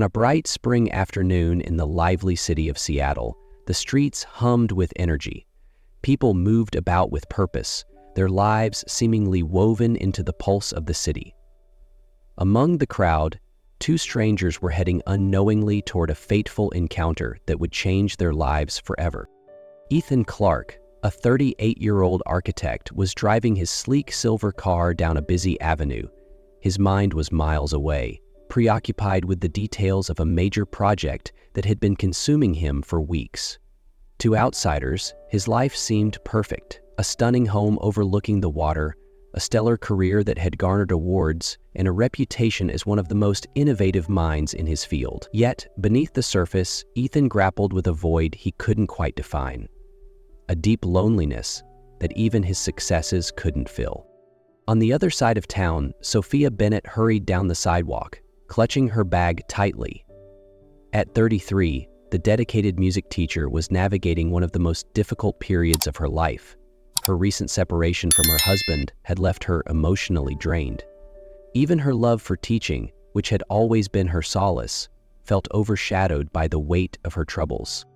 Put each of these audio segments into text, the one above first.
On a bright spring afternoon in the lively city of Seattle, the streets hummed with energy. People moved about with purpose, their lives seemingly woven into the pulse of the city. Among the crowd, two strangers were heading unknowingly toward a fateful encounter that would change their lives forever. Ethan Clark, a 38-year-old architect, was driving his sleek silver car down a busy avenue. His mind was miles away, preoccupied with the details of a major project that had been consuming him for weeks. To outsiders, his life seemed perfect: a stunning home overlooking the water, a stellar career that had garnered awards, and a reputation as one of the most innovative minds in his field. Yet, beneath the surface, Ethan grappled with a void he couldn't quite define. A deep loneliness that even his successes couldn't fill. On the other side of town, Sophia Bennett hurried down the sidewalk, clutching her bag tightly. At 33, the dedicated music teacher was navigating one of the most difficult periods of her life. Her recent separation from her husband had left her emotionally drained. Even her love for teaching, which had always been her solace, felt overshadowed by the weight of her troubles.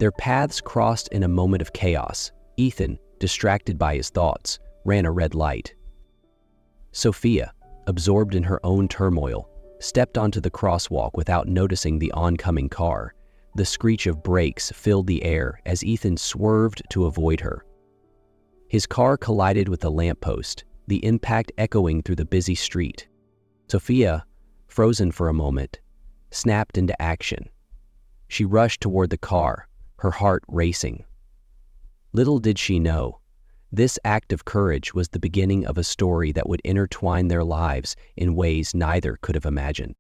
Their paths crossed in a moment of chaos. Ethan, distracted by his thoughts, ran a red light. Sophia, absorbed in her own turmoil, stepped onto the crosswalk without noticing the oncoming car. The screech of brakes filled the air as Ethan swerved to avoid her. His car collided with a lamppost, the impact echoing through the busy street. Sophia, frozen for a moment, snapped into action. She rushed toward the car, her heart racing. Little did she know, this act of courage was the beginning of a story that would intertwine their lives in ways neither could have imagined.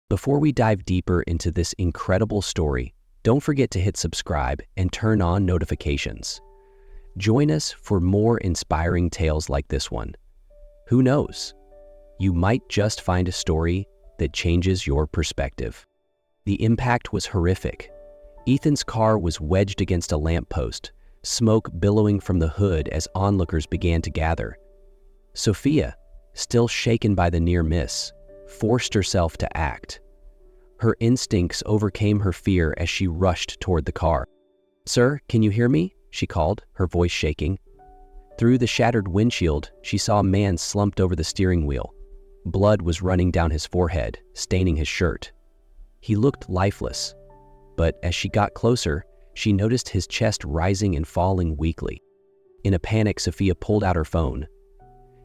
Before we dive deeper into this incredible story, don't forget to hit subscribe and turn on notifications. Join us for more inspiring tales like this one. Who knows? You might just find a story that changes your perspective. The impact was horrific. Ethan's car was wedged against a lamppost, smoke billowing from the hood as onlookers began to gather. Sophia, still shaken by the near miss, forced herself to act. Her instincts overcame her fear as she rushed toward the car. "Sir, can you hear me?" she called, her voice shaking. Through the shattered windshield, she saw a man slumped over the steering wheel. Blood was running down his forehead, staining his shirt. He looked lifeless, but as she got closer, she noticed his chest rising and falling weakly. In a panic, Sophia pulled out her phone.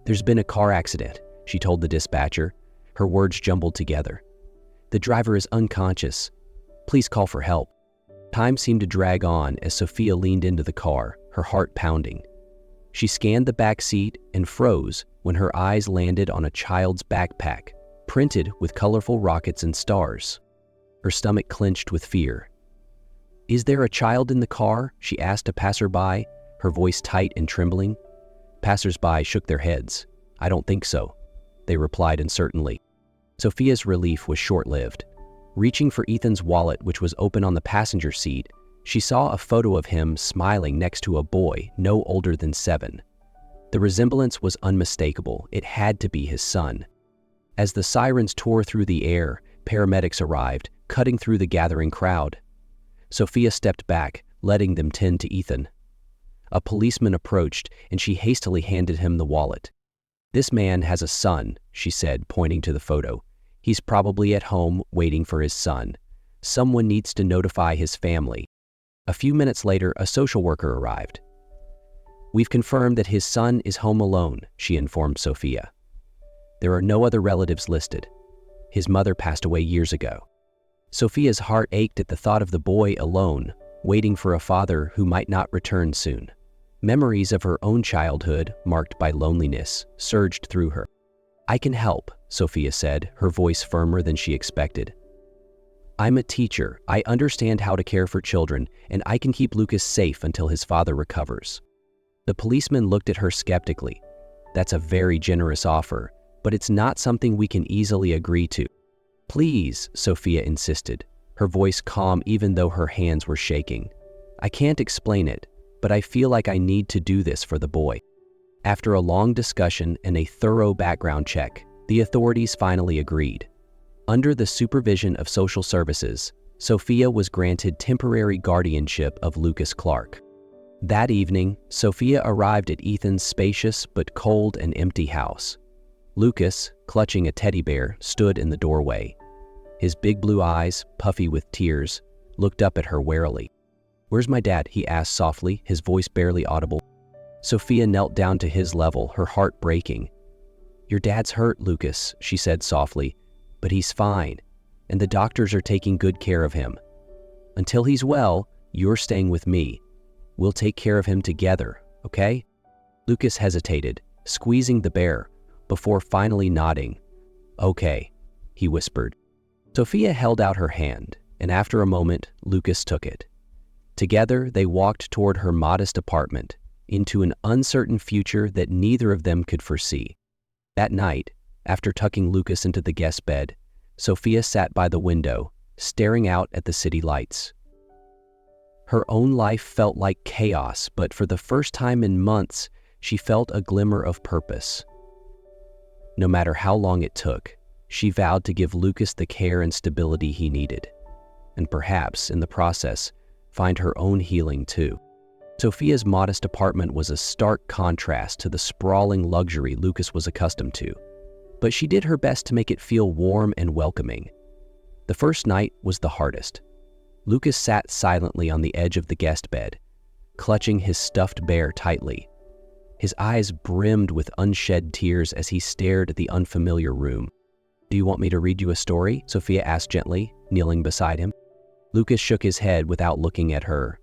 "There's been a car accident," she told the dispatcher, her words jumbled together. "The driver is unconscious. Please call for help." Time seemed to drag on as Sophia leaned into the car, her heart pounding. She scanned the back seat and froze when her eyes landed on a child's backpack, printed with colorful rockets and stars. Her stomach clenched with fear. "Is there a child in the car?" she asked a passerby, her voice tight and trembling. Passersby shook their heads. "I don't think so," they replied uncertainly. Sophia's relief was short-lived. Reaching for Ethan's wallet, which was open on the passenger seat, she saw a photo of him smiling next to a boy no older than 7. The resemblance was unmistakable. It had to be his son. As the sirens tore through the air, paramedics arrived, cutting through the gathering crowd. Sophia stepped back, letting them tend to Ethan. A policeman approached, and she hastily handed him the wallet. "This man has a son," she said, pointing to the photo. "He's probably at home waiting for his son. Someone needs to notify his family." A few minutes later, a social worker arrived. "We've confirmed that his son is home alone," she informed Sophia. "There are no other relatives listed. His mother passed away years ago." Sophia's heart ached at the thought of the boy alone, waiting for a father who might not return soon. Memories of her own childhood, marked by loneliness, surged through her. "I can help," Sophia said, her voice firmer than she expected. "I'm a teacher. I understand how to care for children, and I can keep Lucas safe until his father recovers." The policeman looked at her skeptically. "That's a very generous offer, but it's not something we can easily agree to." "Please," Sophia insisted, her voice calm even though her hands were shaking. "I can't explain it, but I feel like I need to do this for the boy." After a long discussion and a thorough background check, the authorities finally agreed. Under the supervision of social services, Sophia was granted temporary guardianship of Lucas Clark. That evening, Sophia arrived at Ethan's spacious but cold and empty house. Lucas, clutching a teddy bear, stood in the doorway. His big blue eyes, puffy with tears, looked up at her warily. "Where's my dad?" he asked softly, his voice barely audible. Sophia knelt down to his level, her heart breaking. "Your dad's hurt, Lucas," she said softly, "but he's fine, and the doctors are taking good care of him. Until he's well, you're staying with me. We'll take care of him together, okay?" Lucas hesitated, squeezing the bear, before finally nodding. "Okay," he whispered. Sophia held out her hand, and after a moment, Lucas took it. Together, they walked toward her modest apartment, into an uncertain future that neither of them could foresee. That night, after tucking Lucas into the guest bed, Sophia sat by the window, staring out at the city lights. Her own life felt like chaos, but for the first time in months, she felt a glimmer of purpose. No matter how long it took, she vowed to give Lucas the care and stability he needed, and perhaps, in the process, find her own healing too. Sophia's modest apartment was a stark contrast to the sprawling luxury Lucas was accustomed to, but she did her best to make it feel warm and welcoming. The first night was the hardest. Lucas sat silently on the edge of the guest bed, clutching his stuffed bear tightly. His eyes brimmed with unshed tears as he stared at the unfamiliar room. "Do you want me to read you a story?" Sophia asked gently, kneeling beside him. Lucas shook his head without looking at her.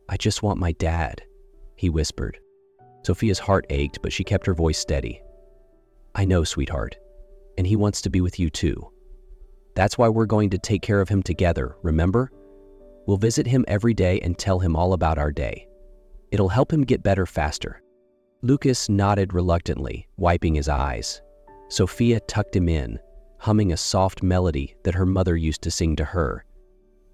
"I just want my dad," he whispered. Sophia's heart ached, but she kept her voice steady. "I know, sweetheart, and he wants to be with you too. That's why we're going to take care of him together, remember? We'll visit him every day and tell him all about our day. It'll help him get better faster." Lucas nodded reluctantly, wiping his eyes. Sophia tucked him in, humming a soft melody that her mother used to sing to her.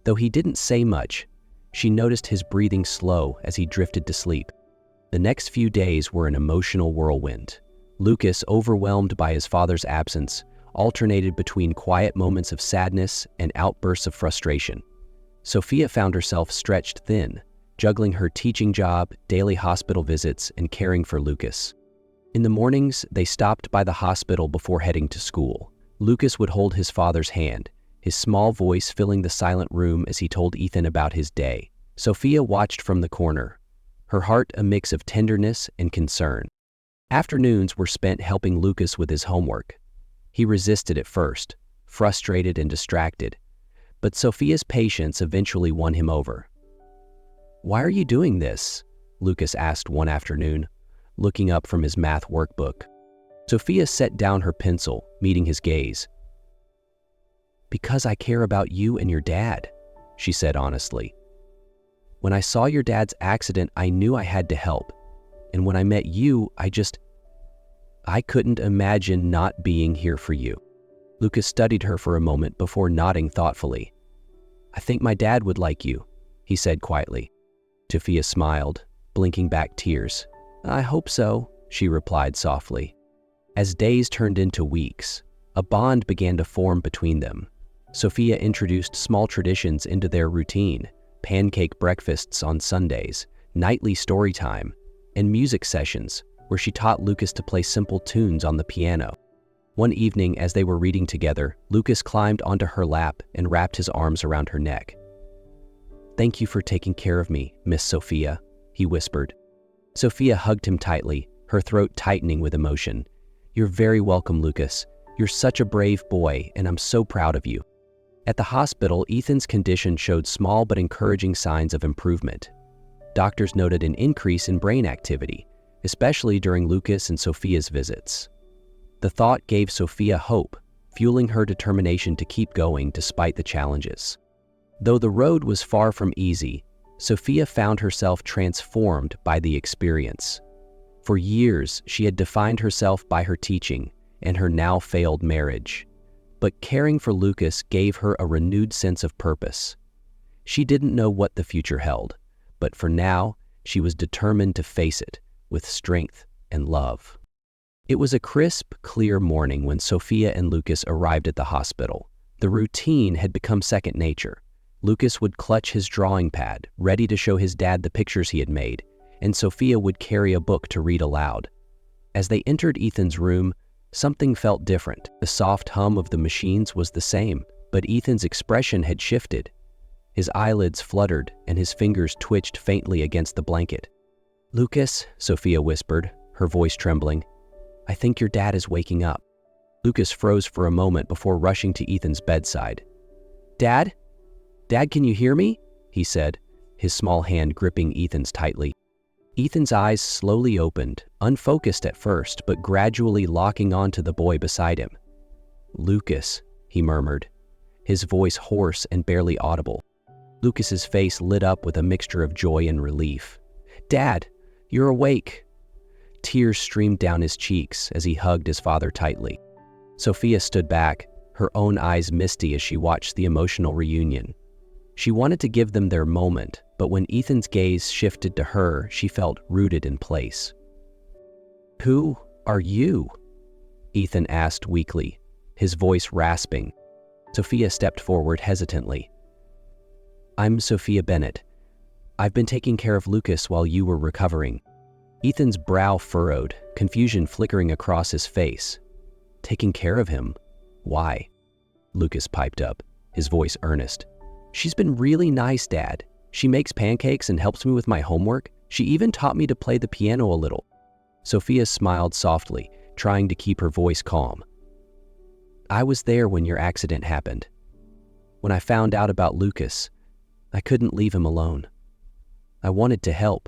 Though he didn't say much, she noticed his breathing slow as he drifted to sleep. The next few days were an emotional whirlwind. Lucas, overwhelmed by his father's absence, alternated between quiet moments of sadness and outbursts of frustration. Sophia found herself stretched thin, juggling her teaching job, daily hospital visits, and caring for Lucas. In the mornings, they stopped by the hospital before heading to school. Lucas would hold his father's hand, his small voice filling the silent room as he told Ethan about his day. Sophia watched from the corner, her heart a mix of tenderness and concern. Afternoons were spent helping Lucas with his homework. He resisted at first, frustrated and distracted, but Sophia's patience eventually won him over. "Why are you doing this?" Lucas asked one afternoon, looking up from his math workbook. Sophia set down her pencil, meeting his gaze. "Because I care about you and your dad," she said honestly. "When I saw your dad's accident, I knew I had to help. And when I met you, I couldn't imagine not being here for you." Lucas studied her for a moment before nodding thoughtfully. "I think my dad would like you," he said quietly. Sophia smiled, blinking back tears. "I hope so," she replied softly. As days turned into weeks, a bond began to form between them. Sophia introduced small traditions into their routine: pancake breakfasts on Sundays, nightly story time, and music sessions where she taught Lucas to play simple tunes on the piano. One evening, as they were reading together, Lucas climbed onto her lap and wrapped his arms around her neck. "Thank you for taking care of me, Miss Sophia," he whispered. Sophia hugged him tightly, her throat tightening with emotion. "You're very welcome, Lucas. You're such a brave boy, and I'm so proud of you." At the hospital, Ethan's condition showed small but encouraging signs of improvement. Doctors noted an increase in brain activity, especially during Lucas and Sophia's visits. The thought gave Sophia hope, fueling her determination to keep going despite the challenges. Though the road was far from easy, Sophia found herself transformed by the experience. For years, she had defined herself by her teaching and her now failed marriage. But caring for Lucas gave her a renewed sense of purpose. She didn't know what the future held, but for now, she was determined to face it with strength and love. It was a crisp, clear morning when Sophia and Lucas arrived at the hospital. The routine had become second nature. Lucas would clutch his drawing pad, ready to show his dad the pictures he had made, and Sophia would carry a book to read aloud. As they entered Ethan's room, something felt different. The soft hum of the machines was the same, but Ethan's expression had shifted. His eyelids fluttered and his fingers twitched faintly against the blanket. "Lucas," Sophia whispered, her voice trembling, "I think your dad is waking up." Lucas froze for a moment before rushing to Ethan's bedside. "Dad? Dad, can you hear me?" he said, his small hand gripping Ethan's tightly. Ethan's eyes slowly opened, unfocused at first, but gradually locking onto the boy beside him. "Lucas," he murmured, his voice hoarse and barely audible. Lucas's face lit up with a mixture of joy and relief. "Dad, you're awake." Tears streamed down his cheeks as he hugged his father tightly. Sophia stood back, her own eyes misty as she watched the emotional reunion. She wanted to give them their moment, but when Ethan's gaze shifted to her, she felt rooted in place. "Who are you?" Ethan asked weakly, his voice rasping. Sophia stepped forward hesitantly. "I'm Sophia Bennett. I've been taking care of Lucas while you were recovering." Ethan's brow furrowed, confusion flickering across his face. "Taking care of him? Why?" Lucas piped up, his voice earnest. "She's been really nice, Dad. She makes pancakes and helps me with my homework. She even taught me to play the piano a little." Sophia smiled softly, trying to keep her voice calm. "I was there when your accident happened. When I found out about Lucas, I couldn't leave him alone. I wanted to help."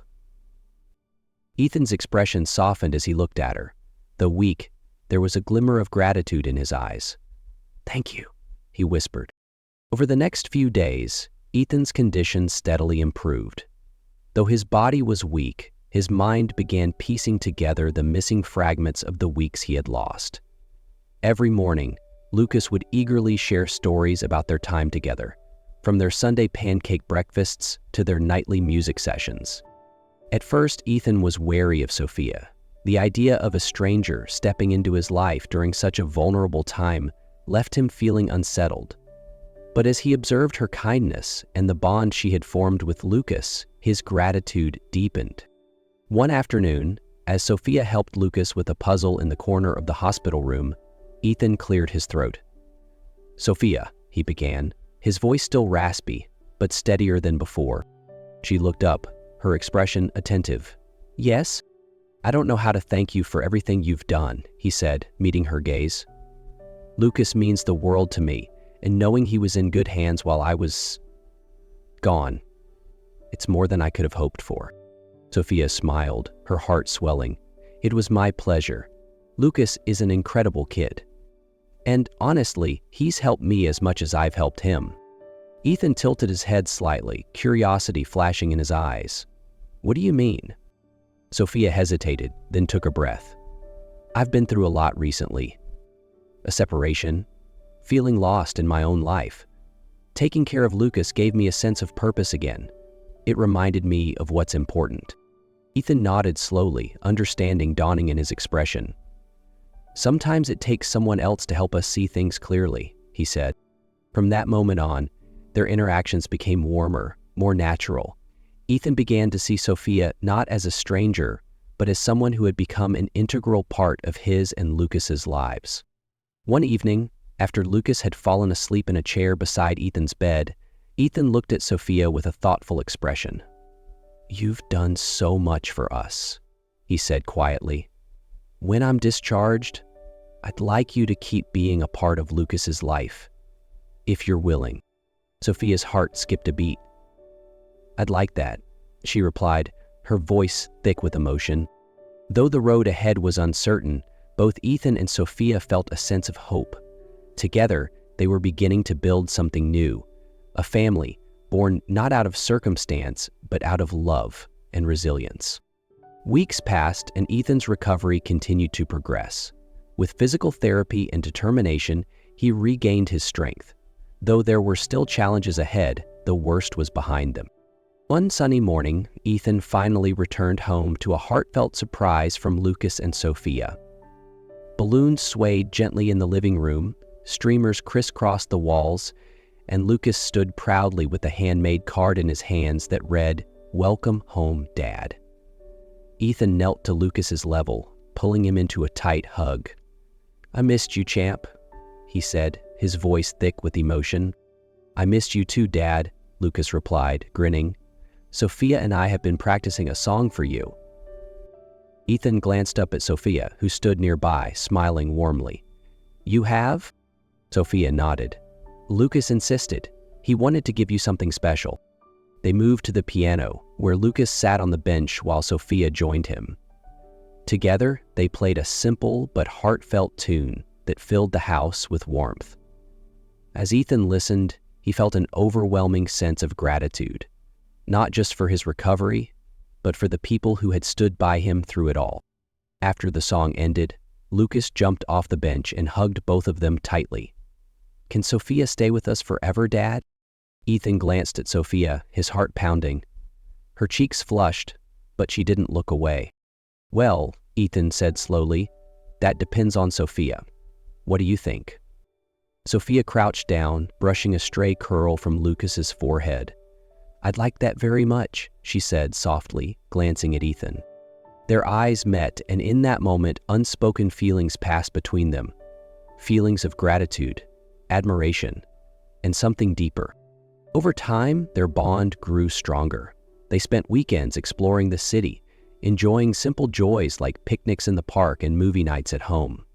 Ethan's expression softened as he looked at her. Though weak, there was a glimmer of gratitude in his eyes. "Thank you," he whispered. Over the next few days, Ethan's condition steadily improved. Though his body was weak, his mind began piecing together the missing fragments of the weeks he had lost. Every morning, Lucas would eagerly share stories about their time together, from their Sunday pancake breakfasts to their nightly music sessions. At first, Ethan was wary of Sophia. The idea of a stranger stepping into his life during such a vulnerable time left him feeling unsettled. But as he observed her kindness and the bond she had formed with Lucas, his gratitude deepened. One afternoon, as Sophia helped Lucas with a puzzle in the corner of the hospital room, Ethan cleared his throat. "Sophia," he began, his voice still raspy, but steadier than before. She looked up, her expression attentive. "Yes? I don't know how to thank you for everything you've done," he said, meeting her gaze. "Lucas means the world to me, and knowing he was in good hands while I was gone, it's more than I could have hoped for." Sophia smiled, her heart swelling. "It was my pleasure. Lucas is an incredible kid. And honestly, he's helped me as much as I've helped him." Ethan tilted his head slightly, curiosity flashing in his eyes. "What do you mean?" Sophia hesitated, then took a breath. "I've been through a lot recently. A separation, feeling lost in my own life. Taking care of Lucas gave me a sense of purpose again. It reminded me of what's important." Ethan nodded slowly, understanding dawning in his expression. "Sometimes it takes someone else to help us see things clearly," he said. From that moment on, their interactions became warmer, more natural. Ethan began to see Sophia not as a stranger, but as someone who had become an integral part of his and Lucas's lives. One evening, after Lucas had fallen asleep in a chair beside Ethan's bed, Ethan looked at Sophia with a thoughtful expression. "You've done so much for us," he said quietly. "When I'm discharged, I'd like you to keep being a part of Lucas's life, if you're willing." Sophia's heart skipped a beat. "I'd like that," she replied, her voice thick with emotion. Though the road ahead was uncertain, both Ethan and Sophia felt a sense of hope. Together, they were beginning to build something new, a family born not out of circumstance, but out of love and resilience. Weeks passed and Ethan's recovery continued to progress. With physical therapy and determination, he regained his strength. Though there were still challenges ahead, the worst was behind them. One sunny morning, Ethan finally returned home to a heartfelt surprise from Lucas and Sophia. Balloons swayed gently in the living room, Streamers crisscrossed the walls, and Lucas stood proudly with a handmade card in his hands that read, "Welcome home, Dad." Ethan knelt to Lucas's level, pulling him into a tight hug. "I missed you, champ," he said, his voice thick with emotion. "I missed you too, Dad," Lucas replied, grinning. "Sophia and I have been practicing a song for you." Ethan glanced up at Sophia, who stood nearby, smiling warmly. "You have?" Sophia nodded. "Lucas insisted. He wanted to give you something special." They moved to the piano, where Lucas sat on the bench while Sophia joined him. Together, they played a simple but heartfelt tune that filled the house with warmth. As Ethan listened, he felt an overwhelming sense of gratitude, not just for his recovery, but for the people who had stood by him through it all. After the song ended, Lucas jumped off the bench and hugged both of them tightly. "Can Sophia stay with us forever, Dad?" Ethan glanced at Sophia, his heart pounding. Her cheeks flushed, but she didn't look away. "Well," Ethan said slowly, "that depends on Sophia. What do you think?" Sophia crouched down, brushing a stray curl from Lucas's forehead. "I'd like that very much," she said softly, glancing at Ethan. Their eyes met, and in that moment, unspoken feelings passed between them. Feelings of gratitude, admiration, and something deeper. Over time, their bond grew stronger. They spent weekends exploring the city, enjoying simple joys like picnics in the park and movie nights at home.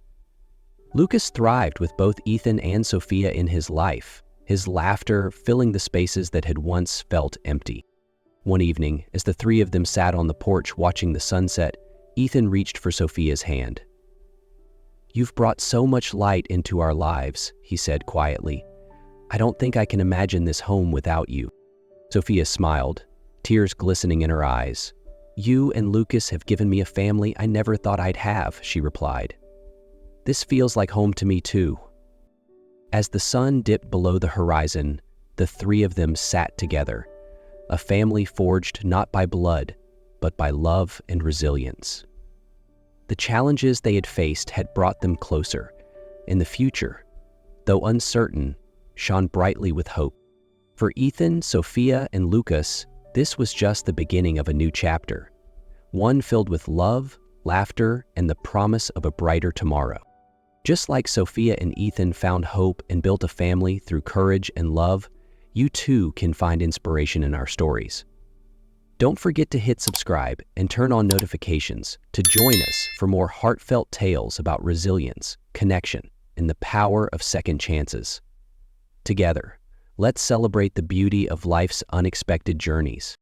Lucas thrived with both Ethan and Sophia in his life, his laughter filling the spaces that had once felt empty. One evening, as the three of them sat on the porch watching the sunset, Ethan reached for Sophia's hand. "You've brought so much light into our lives," he said quietly. "I don't think I can imagine this home without you." Sophia smiled, tears glistening in her eyes. "You and Lucas have given me a family I never thought I'd have," she replied. "This feels like home to me too." As the sun dipped below the horizon, the three of them sat together, a family forged not by blood, but by love and resilience. The challenges they had faced had brought them closer, and the future, though uncertain, shone brightly with hope. For Ethan, Sophia, and Lucas, this was just the beginning of a new chapter, one filled with love, laughter, and the promise of a brighter tomorrow. Just like Sophia and Ethan found hope and built a family through courage and love, you too can find inspiration in our stories. Don't forget to hit subscribe and turn on notifications to join us for more heartfelt tales about resilience, connection, and the power of second chances. Together, let's celebrate the beauty of life's unexpected journeys.